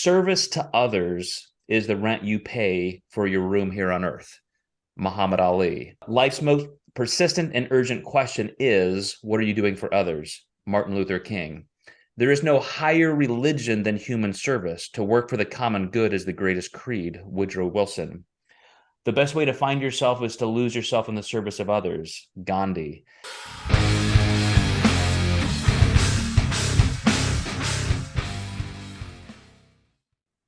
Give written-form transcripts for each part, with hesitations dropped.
service to others is the rent you pay for your room here on earth. Muhammad Ali. Life's most persistent and urgent question is, what are you doing for others? Martin Luther King. There is no higher religion than human service. To work for the common good is the greatest creed. Woodrow Wilson. The best way to find yourself is to lose yourself in the service of others. Gandhi.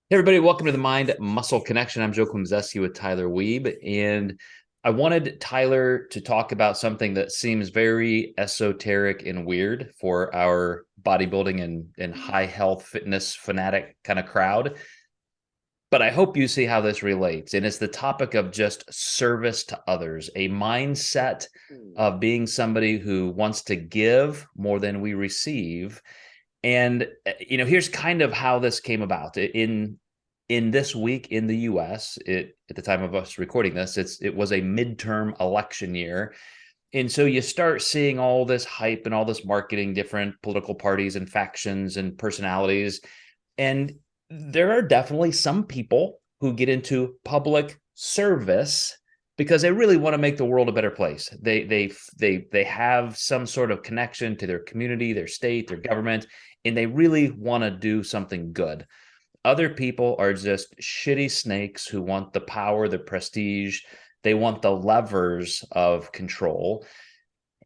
Hey everybody, welcome to the Mind Muscle Connection. I'm Joe Klimczewski with Tyler Weeb, and I wanted Tyler to talk about something that seems very esoteric and weird for our bodybuilding and high health fitness fanatic kind of crowd. But I hope you see how this relates. And it's the topic of just service to others, a mindset of being somebody who wants to give more than we receive. And here's kind of how this came about. In this week in the U.S., at the time of us recording this, it was a midterm election year, and so you start seeing all this hype and all this marketing, different political parties and factions and personalities, and there are definitely some people who get into public service because they really want to make the world a better place. They have some sort of connection to their community, their state, their government, and they really want to do something good. Other people are just shitty snakes who want the power, the prestige. They want the levers of control.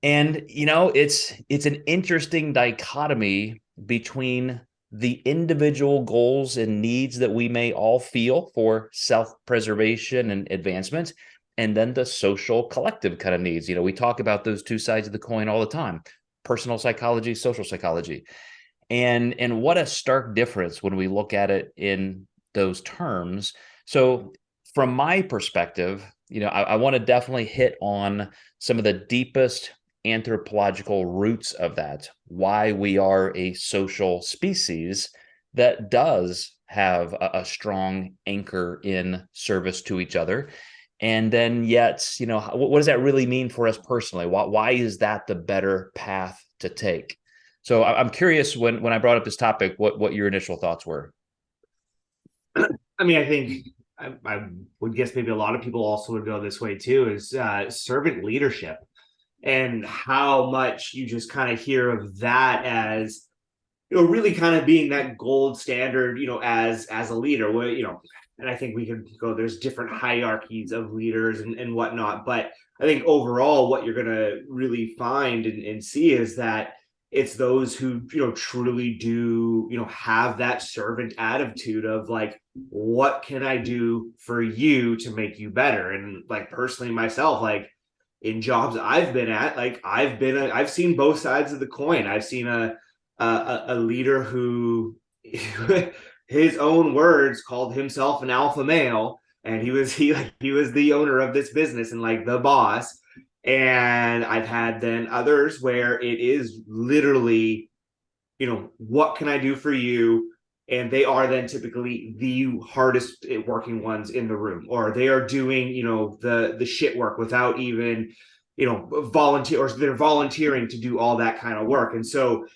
And, it's an interesting dichotomy between the individual goals and needs that we may all feel for self-preservation and advancement, and then the social collective kind of needs. We talk about those two sides of the coin all the time: personal psychology, social psychology. And what a stark difference when we look at it in those terms. So from my perspective, I want to definitely hit on some of the deepest anthropological roots of that, why we are a social species that does have a strong anchor in service to each other. And then yet, what does that really mean for us personally? Why is that the better path to take? So I'm curious, when I brought up this topic, what your initial thoughts were. I mean, I think I would guess maybe a lot of people also would go this way too, is servant leadership, and how much you just kind of hear of that as, really kind of being that gold standard, as a leader. Where, and I think we could go, there's different hierarchies of leaders and whatnot. But I think overall, what you're going to really find and see is that it's those who, truly do, have that servant attitude of like, what can I do for you to make you better? And like, personally myself, like in jobs I've been at, like I've seen both sides of the coin. I've seen a leader who his own words called himself an alpha male, and he was the owner of this business and like the boss. And I've had then others where it is literally, what can I do for you? And they are then typically the hardest working ones in the room, or they are doing, the shit work without even, volunteer, or they're volunteering to do all that kind of work. And so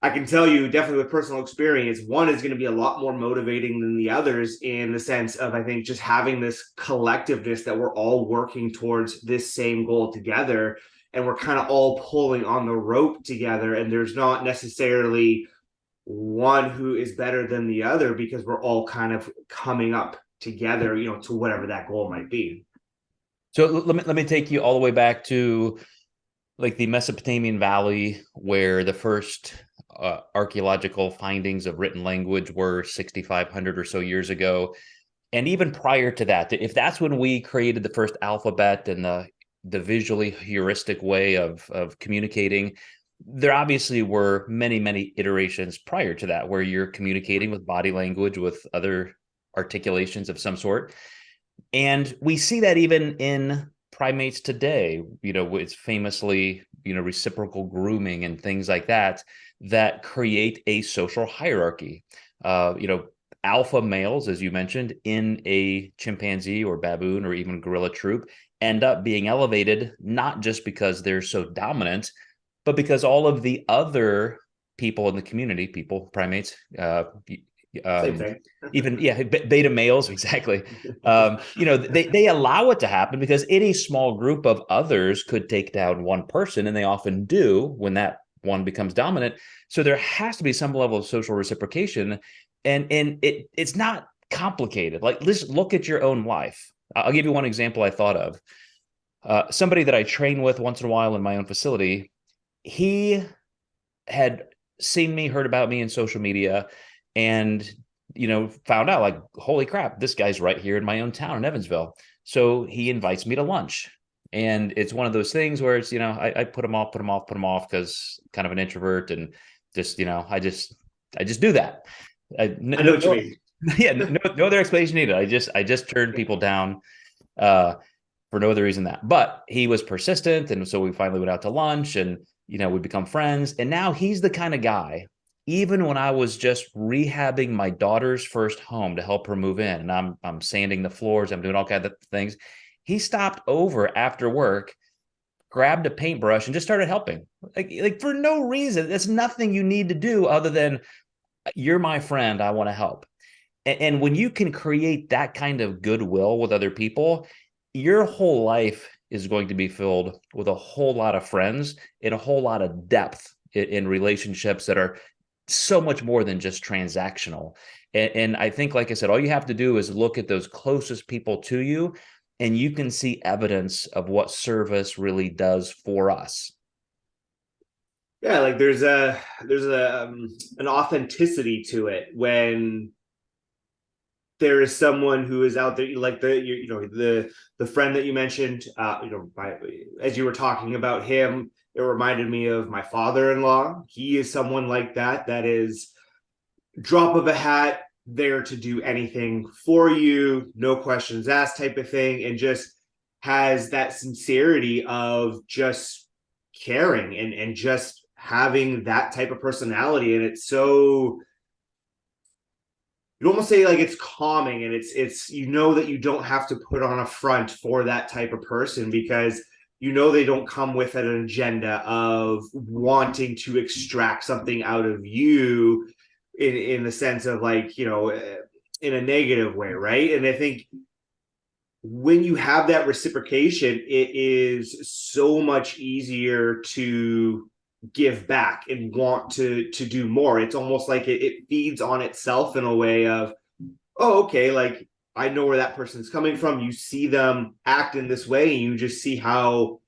I can tell you definitely with personal experience, one is going to be a lot more motivating than the others, in the sense of, I think, just having this collectiveness that we're all working towards this same goal together, and we're kind of all pulling on the rope together, and there's not necessarily one who is better than the other, because we're all kind of coming up together, to whatever that goal might be. So let me take you all the way back to like the Mesopotamian Valley, where the first archaeological findings of written language were 6,500 or so years ago. And even prior to that, if that's when we created the first alphabet and the visually heuristic way of communicating, there obviously were many, many iterations prior to that where you're communicating with body language, with other articulations of some sort. And we see that even in primates today, it's famously, reciprocal grooming and things like that create a social hierarchy. Alpha males, as you mentioned, in a chimpanzee or baboon or even gorilla troop, end up being elevated, not just because they're so dominant, but because all of the other people in the community, primates, Same um, thing. even beta males, exactly. They allow it to happen because any small group of others could take down one person, and they often do when that one becomes dominant. So there has to be some level of social reciprocation, and it's not complicated. Like, let's look at your own life. I'll give you one example I thought of. Somebody that I train with once in a while in my own facility, he had seen me, heard about me in social media, and found out, like, holy crap, this guy's right here in my own town in Evansville. So he invites me to lunch. And it's one of those things where it's, I put him off, because kind of an introvert, and just, I just do that. I know what you mean. Yeah, no other explanation needed. I just turn people down uh, for no other reason than that. But he was persistent, and so we finally went out to lunch, and we become friends. And now he's the kind of guy. Even when I was just rehabbing my daughter's first home to help her move in, and I'm sanding the floors, I'm doing all kinds of things, he stopped over after work, grabbed a paintbrush, and just started helping. Like for no reason. There's nothing you need to do other than, you're my friend, I want to help. And when you can create that kind of goodwill with other people, your whole life is going to be filled with a whole lot of friends and a whole lot of depth in relationships that are so much more than just transactional. And I think, like I said, all you have to do is look at those closest people to you, and you can see evidence of what service really does for us. Yeah, like there's an authenticity to it when there is someone who is out there, like the friend that you mentioned. As you were talking about him, it reminded me of my father-in-law. He is someone like that is drop of a hat, there to do anything for you, no questions asked type of thing, and just has that sincerity of just caring and just having that type of personality. And it's so, you'd almost say like it's calming, and it's that you don't have to put on a front for that type of person, because they don't come with an agenda of wanting to extract something out of you in the sense of, like, in a negative way, right? And I think when you have that reciprocation, it is so much easier to give back and want to do more. It's almost like it feeds on itself in a way of, oh, okay, like, I know where that person's coming from. You see them act in this way, and you just see how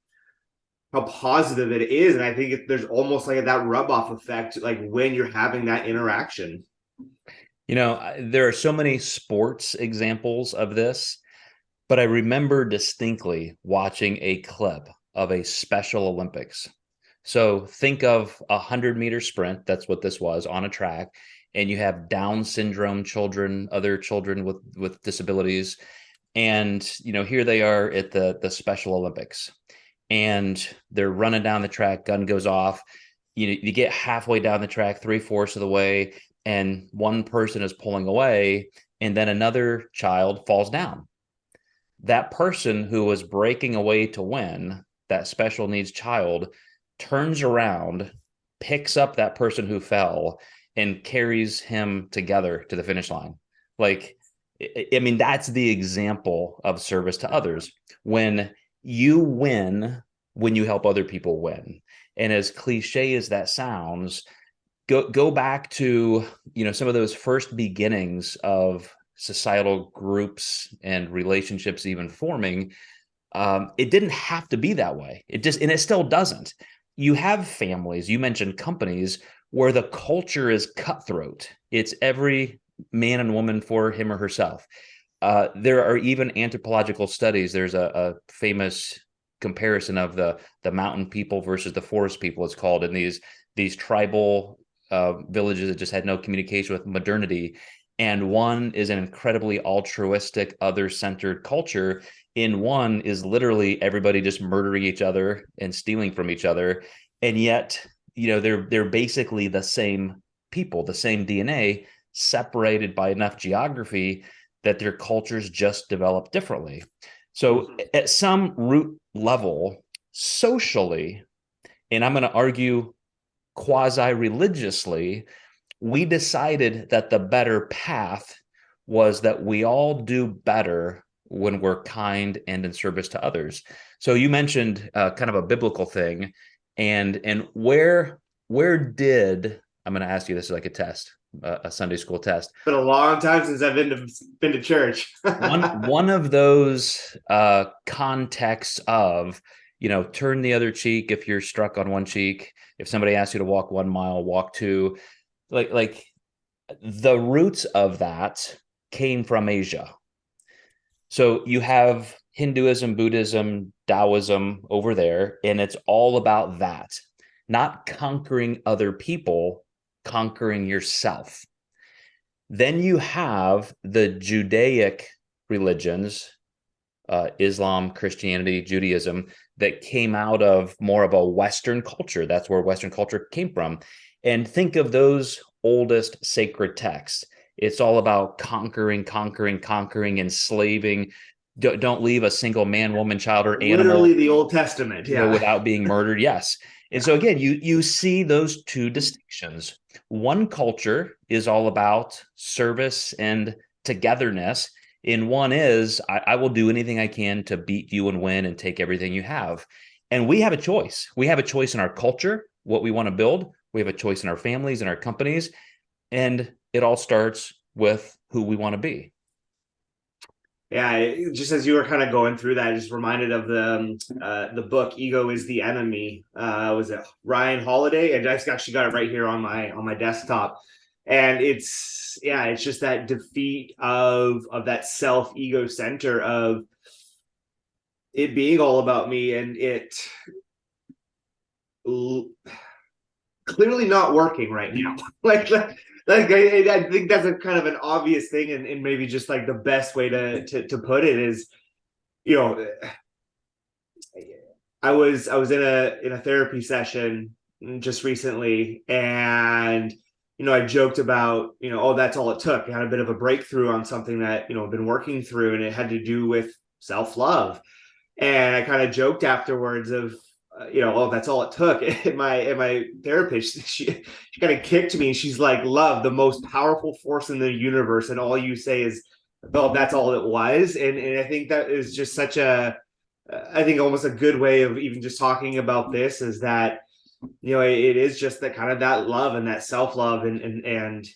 positive it is. And I think there's almost like that rub off effect, like when you're having that interaction. There are so many sports examples of this, but I remember distinctly watching a clip of a Special Olympics. So think of 100-meter sprint. That's what this was, on a track. And you have Down syndrome children, other children with disabilities. And, here they are at the Special Olympics. And they're running down the track, gun goes off. You get halfway down the track, 3/4 of the way, and one person is pulling away, and then another child falls down. That person who was breaking away to win, that special needs child, turns around, picks up that person who fell, and carries him together to the finish line. Like, I mean, that's the example of service to others. When you win, when you help other people win. And as cliche as that sounds, go back to some of those first beginnings of societal groups and relationships even forming. It didn't have to be that way. And it still doesn't. You have families, you mentioned companies, where the culture is cutthroat. It's every man and woman for him or herself. There are even anthropological studies. There's a famous comparison of the mountain people versus the forest people, it's called, in these tribal villages that just had no communication with modernity. And one is an incredibly altruistic, other-centered culture. In one is literally everybody just murdering each other and stealing from each other. And yet, they're basically the same people, the same DNA, separated by enough geography that their cultures just develop differently. So at some root level, socially, and I'm going to argue quasi-religiously, we decided that the better path was that we all do better when we're kind and in service to others. So you mentioned kind of a biblical thing, and where did, I'm going to ask you this is like a test, a Sunday school test. Been a long time since I've been to church. One of those contexts of, turn the other cheek if you're struck on one cheek. If somebody asks you to walk 1 mile, walk two. Like the roots of that came from Asia. So you have Hinduism, Buddhism, Taoism over there, and it's all about that, not conquering other people, conquering yourself. Then you have the Judaic religions, Islam, Christianity, Judaism, that came out of more of a Western culture. That's where Western culture came from. And think of those oldest sacred texts. It's all about conquering, conquering, conquering, enslaving. Don't leave a single man, woman, child, or animal, Literally the Old Testament. Yeah. without being murdered. Yes. And so again, you see those two distinctions. One culture is all about service and togetherness. And one is, I will do anything I can to beat you and win and take everything you have. And we have a choice. We have a choice in our culture, what we want to build. We have a choice in our families and our companies. And it all starts with who we want to be. Yeah, just as you were kind of going through that, I just reminded of the book "Ego is the Enemy." Was it Ryan Holiday? I just actually got it right here on my desktop, and it's just that defeat of that self ego center of it being all about me, and it clearly not working right now. like I think that's a kind of an obvious thing, and maybe just like the best way to put it is, you know, I was in a therapy session just recently, and I joked about, oh, that's all it took. I had a bit of a breakthrough on something that I've been working through, and it had to do with self-love. And I kind of joked afterwards of, oh, that's all it took. And my therapist, she kind of kicked me. She's like, love, the most powerful force in the universe, and all you say is, oh, that's all it was. And I think that is just such I think almost a good way of even just talking about this is that, it is just that kind of that love and that self-love, and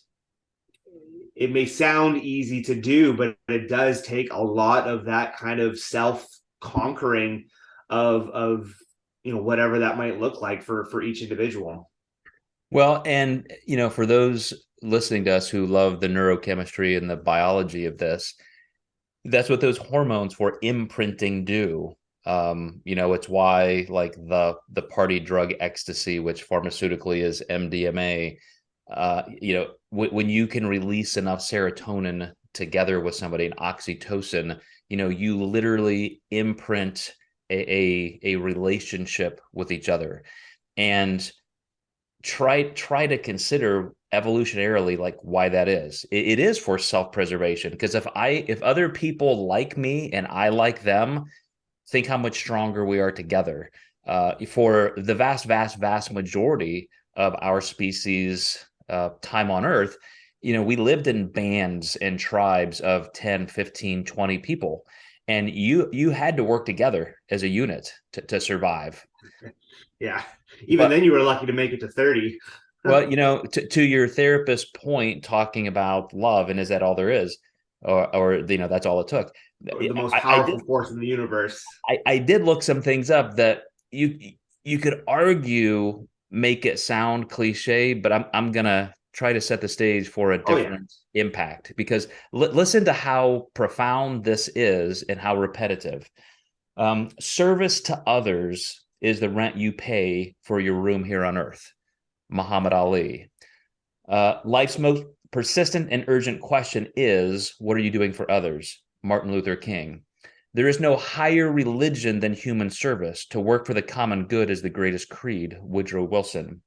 it may sound easy to do, but it does take a lot of that kind of self-conquering of whatever that might look like for each individual. Well, and for those listening to us who love the neurochemistry and the biology of this, that's what those hormones for imprinting do. It's why like the party drug ecstasy, which pharmaceutically is MDMA, when you can release enough serotonin together with somebody, and oxytocin, you literally imprint a relationship with each other. And try to consider evolutionarily like why that is. It is for self-preservation, because if other people like me and I like them, think how much stronger we are together. For the vast majority of our species time on Earth, we lived in bands and tribes of 10, 15, 20 people, and you had to work together as a unit to survive. Yeah, even then you were lucky to make it to 30. Well, to your therapist's point, talking about love, and is that all there is, or that's all it took. Or the most powerful force in the universe. I did look some things up that you could argue make it sound cliche, but I'm gonna try to set the stage for a different impact, because listen to how profound this is and how repetitive. Service to others is the rent you pay for your room here on earth. Muhammad Ali. Life's most persistent and urgent question is, what are you doing for others? Martin Luther King. There is no higher religion than human service. To work for the common good is the greatest creed. Woodrow Wilson.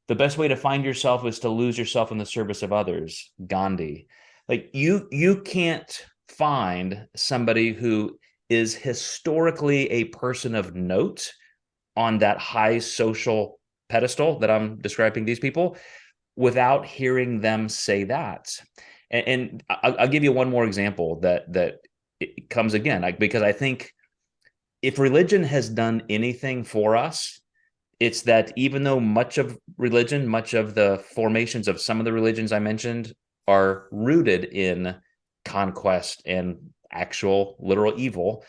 The best way to find yourself is to lose yourself in the service of others. Gandhi. Like you can't find somebody who is historically a person of note on that high social pedestal that I'm describing these people without hearing them say that. And I'll give you one more example that it comes again, because I think if religion has done anything for us, it's that even though much of religion, much of the formations of some of the religions I mentioned are rooted in conquest and actual literal evil,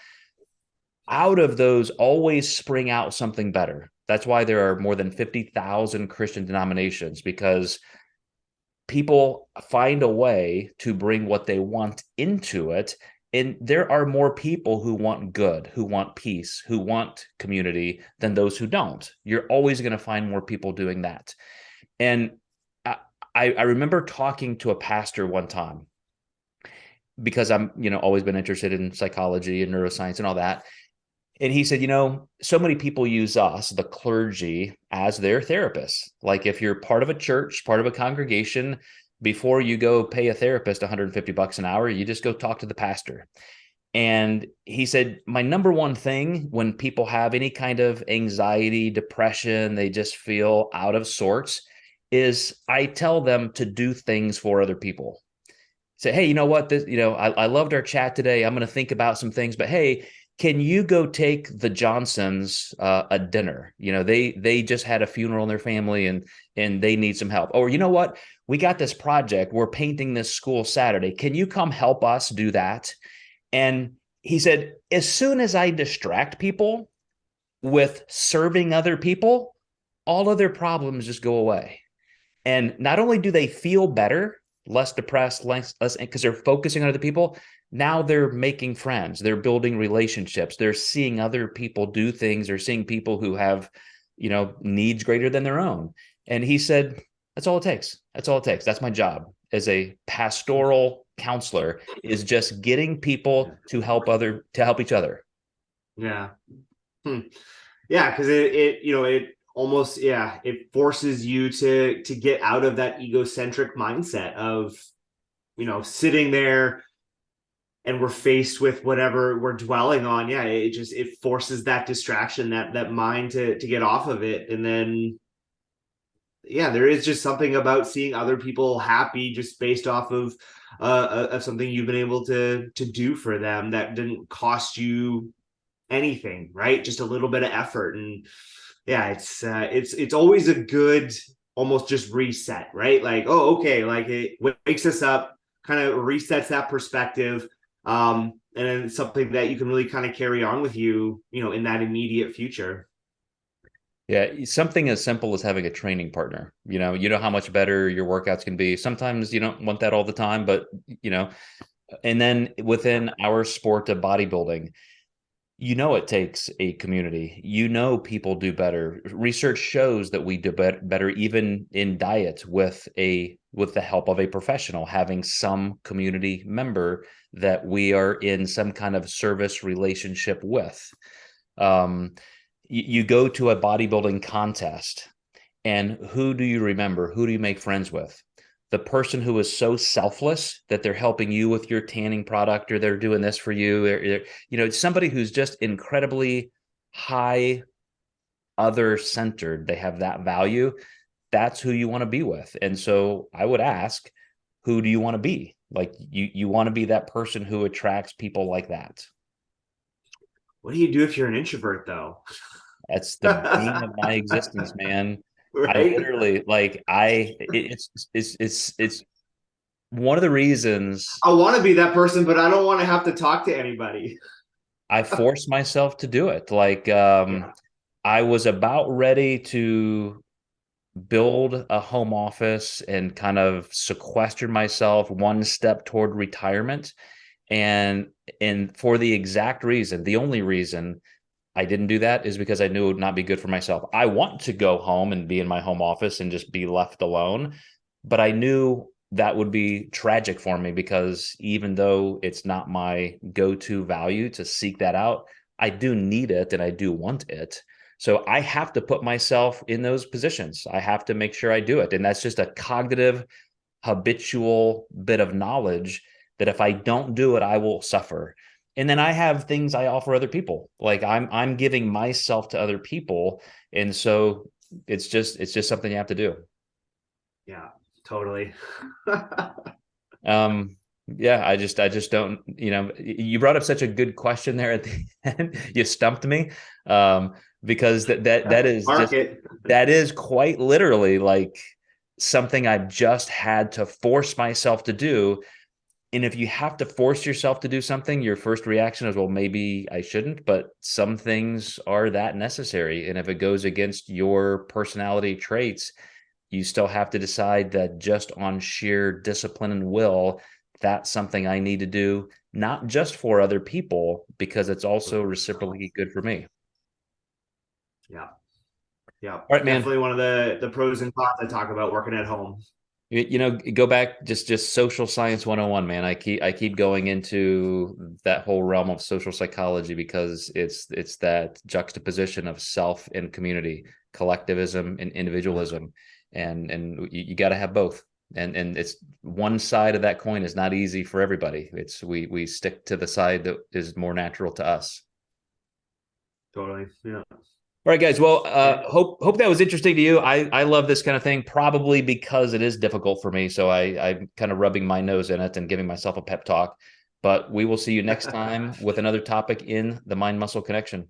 out of those always spring out something better. That's why there are more than 50,000 Christian denominations, because people find a way to bring what they want into it. And there are more people who want good, who want peace, who want community than those who don't. You're always going to find more people doing that. And I remember talking to a pastor one time, because I'm, always been interested in psychology and neuroscience and all that. And he said, so many people use us, the clergy, as their therapists. Like if you're part of a church, part of a congregation, before you go pay a therapist $150 an hour, you just go talk to the pastor. And he said, my number one thing when people have any kind of anxiety, depression, they just feel out of sorts, is I tell them to do things for other people. Say, hey, you know what? I loved our chat today. I'm going to think about some things, but hey, can you go take the Johnsons a dinner? They just had a funeral in their family, and they need some help. Or you know what? We got this project. We're painting this school Saturday. Can you come help us do that? And he said, as soon as I distract people with serving other people, all of their problems just go away. And not only do they feel better, less depressed, less because they're focusing on other people, now they're making friends, they're building relationships, they're seeing other people do things, they're seeing people who have, needs greater than their own. And he said, that's all it takes. That's all it takes. That's my job as a pastoral counselor, is just getting people to help each other. Yeah. Yeah, because it almost, it forces you to get out of that egocentric mindset of, sitting there and we're faced with whatever we're dwelling on. Yeah, it forces that distraction, that mind to get off of it. And then there is just something about seeing other people happy just based off of something you've been able to do for them that didn't cost you anything, right? Just a little bit of effort. And it's always a good almost just reset, right? Like, oh, okay, like it wakes us up, kind of resets that perspective, and then it's something that you can really kind of carry on with you, in that immediate future. Yeah, something as simple as having a training partner. You know how much better your workouts can be. Sometimes you don't want that all the time, but and then within our sport of bodybuilding, it takes a community. People do better. Research shows that we do better even in diet with the help of a professional, having some community member that we are in some kind of service relationship with. You go to a bodybuilding contest, and who do you remember? Who do you make friends with? The person who is so selfless that they're helping you with your tanning product, or they're doing this for you. It's somebody who's just incredibly high, other-centered. They have that value. That's who you want to be with. And so I would ask, who do you want to be? Like you want to be that person who attracts people like that. What do you do if you're an introvert, though? That's the bane of my existence, man. I Right? literally it's one of the reasons I want to be that person, but I don't want to have to talk to anybody. I forced myself to do it. Like Yeah. I was about ready to build a home office and kind of sequester myself one step toward retirement. And for the exact reason, the only reason I didn't do that is because I knew it would not be good for myself. I want to go home and be in my home office and just be left alone, but I knew that would be tragic for me, because even though it's not my go-to value to seek that out, I do need it and I do want it. So I have to put myself in those positions. I have to make sure I do it. And that's just a cognitive, habitual bit of knowledge that if I don't do it, I will suffer. And then I have things I offer other people. Like I'm giving myself to other people. And so it's just something you have to do. Yeah. Totally. Um, yeah, I just don't, you brought up such a good question there at the end. You stumped me. Because that is just, Market. that is quite literally like something I've just had to force myself to do. And if you have to force yourself to do something, your first reaction is, well, maybe I shouldn't, but some things are that necessary. And if it goes against your personality traits, you still have to decide that just on sheer discipline and will, that's something I need to do, not just for other people, because it's also reciprocally good for me. Yeah. Yeah. All right, man. Definitely one of the pros and cons I talk about working at home. Go back, just social science 101, man. I keep going into that whole realm of social psychology because it's that juxtaposition of self and community, collectivism and individualism, and you got to have both. And it's one side of that coin is not easy for everybody. It's we stick to the side that is more natural to us. Totally. Yeah. All right, guys. Well, Yeah. hope that was interesting to you. I love this kind of thing, probably because it is difficult for me. So I'm kind of rubbing my nose in it and giving myself a pep talk. But we will see you next time with another topic in the Mind Muscle Connection.